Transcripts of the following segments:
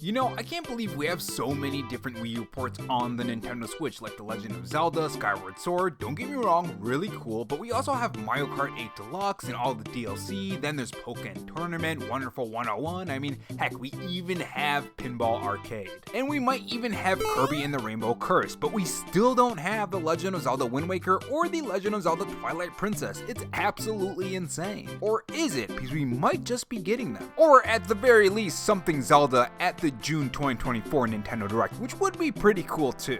You know, I can't believe we have so many different Wii U ports on the Nintendo Switch, like The Legend of Zelda, Skyward Sword. Don't get me wrong, really cool, but we also have Mario Kart 8 Deluxe and all the DLC, then there's Pokken Tournament, Wonderful 101, I mean, heck, we even have Pinball Arcade. And we might even have Kirby and the Rainbow Curse, but we still don't have The Legend of Zelda Wind Waker or The Legend of Zelda Twilight Princess. It's absolutely insane. Or is it? Because we might just be getting them. Or at the very least, something Zelda at the June 2024 Nintendo Direct, which would be pretty cool too.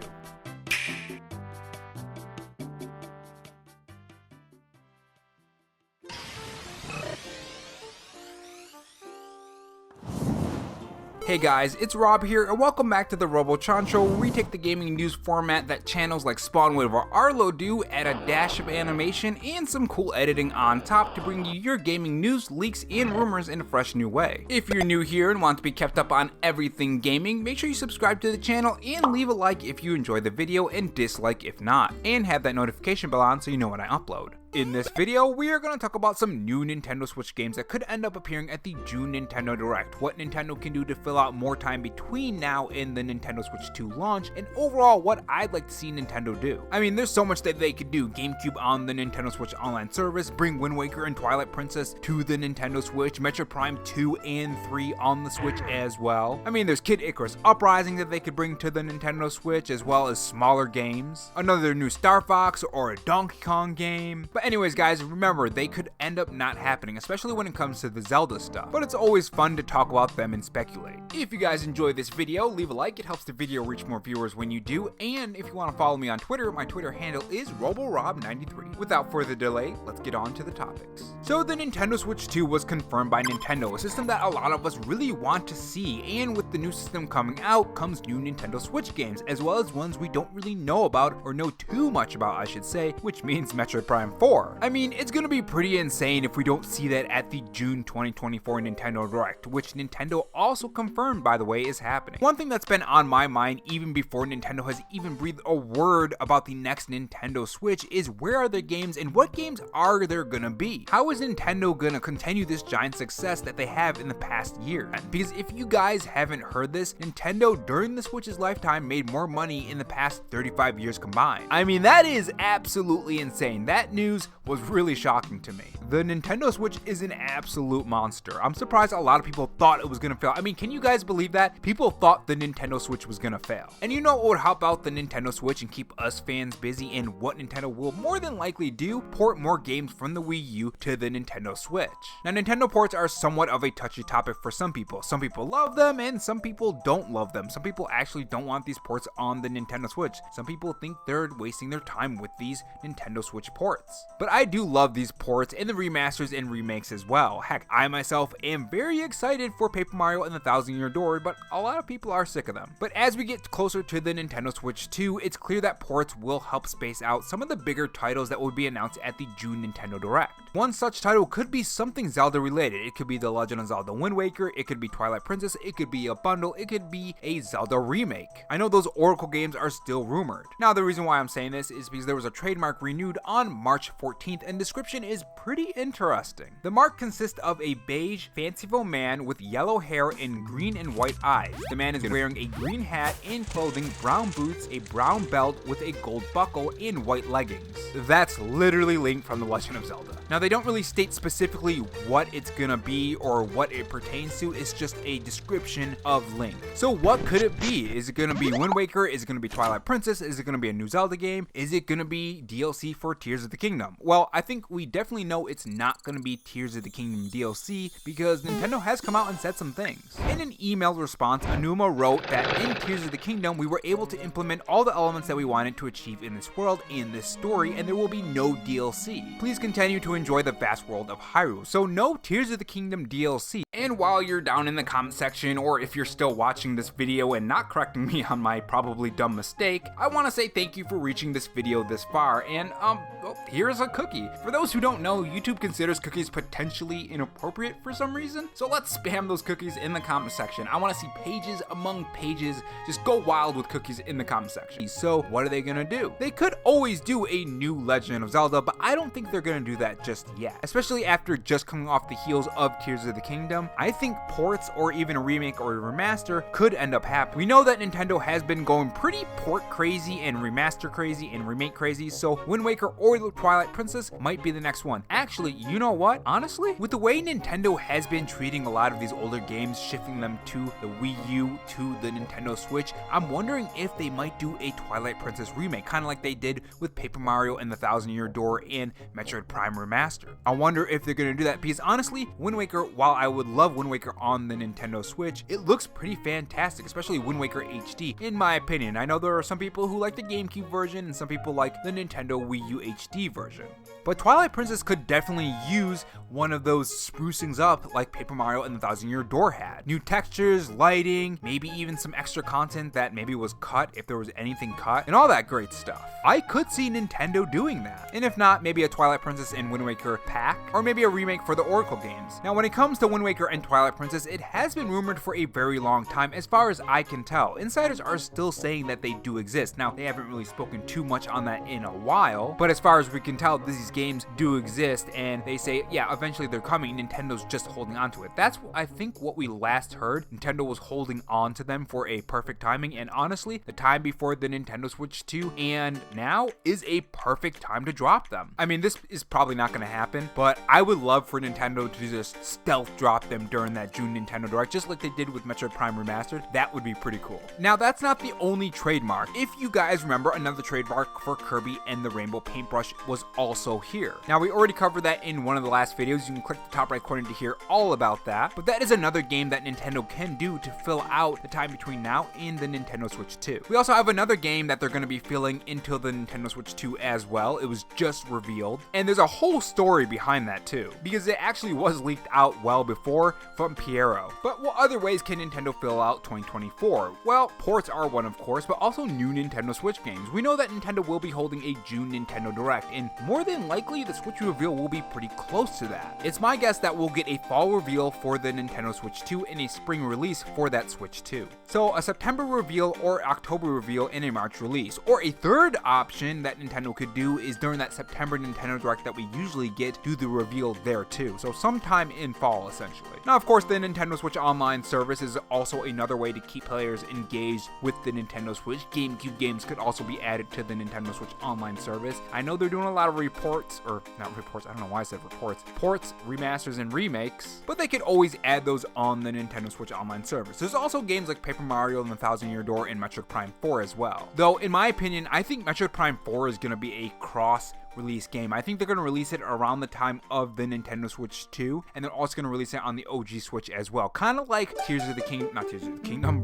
Hey guys, it's Rob here, and welcome back to the Robo Show, where we take the gaming news format that channels like Spawnwood or Arlo do, add a dash of animation and some cool editing on top to bring you your gaming news, leaks, and rumors in a fresh new way. If you're new here and want to be kept up on everything gaming, make sure you subscribe to the channel and leave a like if you enjoy the video and dislike if not, and have that notification bell on so you know when I upload. In this video, we are going to talk about some new Nintendo Switch games that could end up appearing at the June Nintendo Direct, what Nintendo can do to fill out more time between now and the Nintendo Switch 2 launch, and overall what I'd like to see Nintendo do. I mean, there's so much that they could do. GameCube on the Nintendo Switch Online service, bring Wind Waker and Twilight Princess to the Nintendo Switch, Metroid Prime 2 and 3 on the Switch as well. I mean, there's Kid Icarus Uprising that they could bring to the Nintendo Switch, as well as smaller games, another new Star Fox or a Donkey Kong game. But anyways guys, remember, they could end up not happening, especially when it comes to the Zelda stuff, but it's always fun to talk about them and speculate. If you guys enjoy this video, leave a like, it helps the video reach more viewers when you do, and if you want to follow me on Twitter, my Twitter handle is RoboRob93. Without further delay, let's get on to the topics. So the Nintendo Switch 2 was confirmed by Nintendo, a system that a lot of us really want to see, and with the new system coming out comes new Nintendo Switch games, as well as ones we don't really know about, or know too much about I should say, which means Metroid Prime 4. I mean, it's gonna be pretty insane if we don't see that at the June 2024 Nintendo Direct, which Nintendo also confirmed, by the way, is happening. One thing that's been on my mind even before Nintendo has even breathed a word about the next Nintendo Switch is where are their games and what games are there gonna be? How is Nintendo gonna continue this giant success that they have in the past year? Because if you guys haven't heard this, Nintendo during the Switch's lifetime made more money in the past 35 years combined. I mean, that is absolutely insane. That news was really shocking to me. The Nintendo Switch is an absolute monster. I'm surprised a lot of people thought it was gonna fail. I mean, can you guys believe that? People thought the Nintendo Switch was gonna fail. And you know what would help out the Nintendo Switch and keep us fans busy, and what Nintendo will more than likely do? Port more games from the Wii U to the Nintendo Switch. Now, Nintendo ports are somewhat of a touchy topic for some people. Some people love them and some people don't love them. Some people actually don't want these ports on the Nintendo Switch. Some people think they're wasting their time with these Nintendo Switch ports. But I do love these ports and the remasters and remakes as well. Heck, I myself am very excited for Paper Mario and the Thousand Year Door, but a lot of people are sick of them. But as we get closer to the Nintendo Switch 2, it's clear that ports will help space out some of the bigger titles that will be announced at the June Nintendo Direct. One such title could be something Zelda related. It could be The Legend of Zelda Wind Waker, it could be Twilight Princess, it could be a bundle, it could be a Zelda remake. I know those Oracle games are still rumored. Now, the reason why I'm saying this is because there was a trademark renewed on March 14th, and description is pretty interesting. The mark consists of a beige, fanciful man with yellow hair and green and white eyes. The man is wearing a green hat and clothing, brown boots, a brown belt with a gold buckle, and white leggings. That's literally Link from The Legend of Zelda. Now, they don't really state specifically what it's gonna be or what it pertains to, it's just a description of Link. So what could it be? Is it gonna be Wind Waker? Is it gonna be Twilight Princess? Is it gonna be a new Zelda game? Is it gonna be DLC for Tears of the Kingdom? Well, I think we definitely know it's not gonna be Tears of the Kingdom DLC because Nintendo has come out and said some things. In an email response, Anuma wrote that in Tears of the Kingdom, we were able to implement all the elements that we wanted to achieve in this world and this story, and there will be no DLC. Please continue to enjoy the vast world of Hyrule. So no Tears of the Kingdom DLC. And while you're down in the comment section, or if you're still watching this video and not correcting me on my probably dumb mistake, I want to say thank you for reaching this video this far, and well, here's a cookie. For those who don't know, YouTube considers cookies potentially inappropriate for some reason, so let's spam those cookies in the comment section. I want to see pages among pages just go wild with cookies in the comment section. So what are they gonna do? They could always do a new Legend of Zelda, but I don't think they're gonna do that just yet, especially after just coming off the heels of Tears of the Kingdom. I think ports or even a remake or a remaster could end up happening. We know that Nintendo has been going pretty port crazy and remaster crazy and remake crazy, so Wind Waker or the Twilight Princess might be the next one. Actually, you know what? Honestly, with the way Nintendo has been treating a lot of these older games, shifting them to the Wii U, to the Nintendo Switch, I'm wondering if they might do a Twilight Princess remake, kind of like they did with Paper Mario and the Thousand Year Door and Metroid Prime Remastered. I wonder if they're going to do that, because honestly, Wind Waker, while I would love Wind Waker on the Nintendo Switch, it looks pretty fantastic, especially Wind Waker HD, in my opinion. I know there are some people who like the GameCube version and some people like the Nintendo Wii U HD version. But Twilight Princess could definitely use one of those sprucings up like Paper Mario and the Thousand Year Door had. New textures, lighting, maybe even some extra content that maybe was cut if there was anything cut, and all that great stuff. I could see Nintendo doing that. And if not, maybe a Twilight Princess and Wind Waker pack, or maybe a remake for the Oracle games. Now when it comes to Wind Waker and Twilight Princess, it has been rumored for a very long time as far as I can tell. Insiders are still saying that they do exist. Now they haven't really spoken too much on that in a while, but as far as we can tell, these games do exist, and they say, yeah, eventually they're coming. Nintendo's just holding on to it. That's, I think, what we last heard. Nintendo was holding on to them for a perfect timing, and honestly, the time before the Nintendo Switch 2 and now is a perfect time to drop them. I mean, this is probably not going to happen, but I would love for Nintendo to just stealth drop them during that June Nintendo Direct, just like they did with Metroid Prime Remastered. That would be pretty cool. Now, that's not the only trademark. If you guys remember, another trademark for Kirby and the Rainbow Paintbrush was also here. Now, we already covered that in one of the last videos. You can click the top right corner to hear all about that, but that is another game that Nintendo can do to fill out the time between now and the Nintendo Switch 2. We also have another game that they're going to be filling into the Nintendo Switch 2 as well. It was just revealed, and there's a whole story behind that too, because it actually was leaked out well before from Piero. But what other ways can Nintendo fill out 2024? Well, ports are one, of course, but also new Nintendo Switch games. We know that Nintendo will be holding a June Nintendo Direct, and more than likely the Switch reveal will be pretty close to that. It's my guess that we'll get a fall reveal for the Nintendo Switch 2 and a spring release for that Switch 2. So a September reveal or October reveal and a March release. Or a third option that Nintendo could do is during that September Nintendo Direct that we usually get, do the reveal there too. So sometime in fall, essentially. Now, of course, the Nintendo Switch Online service is also another way to keep players engaged with the Nintendo Switch. GameCube games could also be added to the Nintendo Switch Online service. I know they're doing a lot of reports, or not reports, I don't know why I said reports, ports, remasters, and remakes, but they could always add those on the Nintendo Switch Online service. There's also games like Paper Mario and the Thousand Year Door and Metroid Prime 4 as well. Though, in my opinion, I think Metroid Prime 4 is going to be a cross release game. I think they're going to release it around the time of the Nintendo Switch 2, and they're also going to release it on the OG Switch as well. Kind of like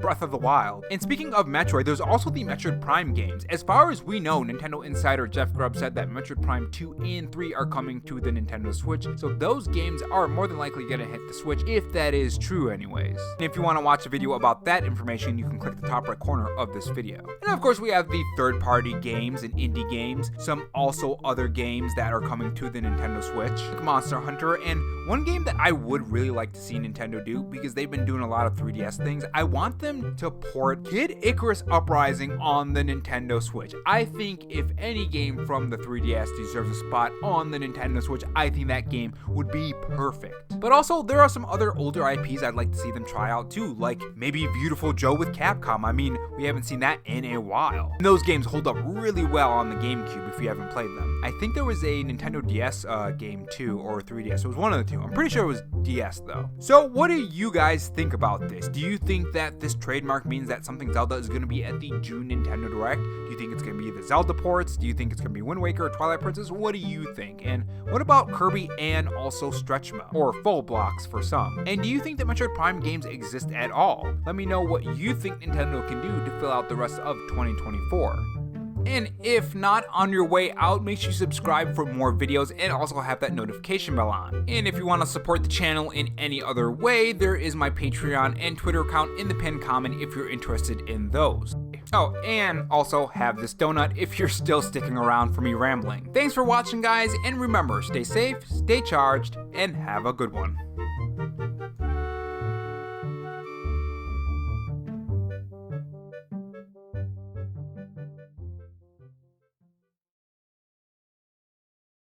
Breath of the Wild. And speaking of Metroid, there's also the Metroid Prime games. As far as we know, Nintendo insider Jeff Grubb said that Metroid Prime 2 and 3 are coming to the Nintendo Switch, so those games are more than likely going to hit the Switch, if that is true anyways. And if you want to watch a video about that information, you can click the top right corner of this video. And of course, we have the third-party games and indie games, some also other games that are coming to the Nintendo Switch, like Monster Hunter, and one game that I would really like to see Nintendo do, because they've been doing a lot of 3DS things, I want them to port Kid Icarus Uprising on the Nintendo Switch. I think if any game from the 3DS deserves a spot on the Nintendo Switch, I think that game would be perfect. But also, there are some other older IPs I'd like to see them try out too, like maybe Beautiful Joe with Capcom. I mean, we haven't seen that in a while. And those games hold up really well on the GameCube if you haven't played them. I think there was a Nintendo DS game too, or 3DS. It was one of the two. I'm pretty sure it was DS though. So what do you guys think about this? Do you think that this trademark means that something Zelda is going to be at the June Nintendo Direct? Do you think it's going to be the Zelda ports? Do you think it's going to be Wind Waker or Twilight Princess? What do you think? And what about Kirby and also stretch mode, or full blocks for some? And do you think that Metroid Prime games exist at all? Let me know what you think Nintendo can do to fill out the rest of 2024. And if not, on your way out, make sure you subscribe for more videos and also have that notification bell on. And if you want to support the channel in any other way, there is my Patreon and Twitter account in the pinned comment if you're interested in those. Oh, and also have this donut if you're still sticking around for me rambling. Thanks for watching, guys, and remember, stay safe, stay charged, and have a good one.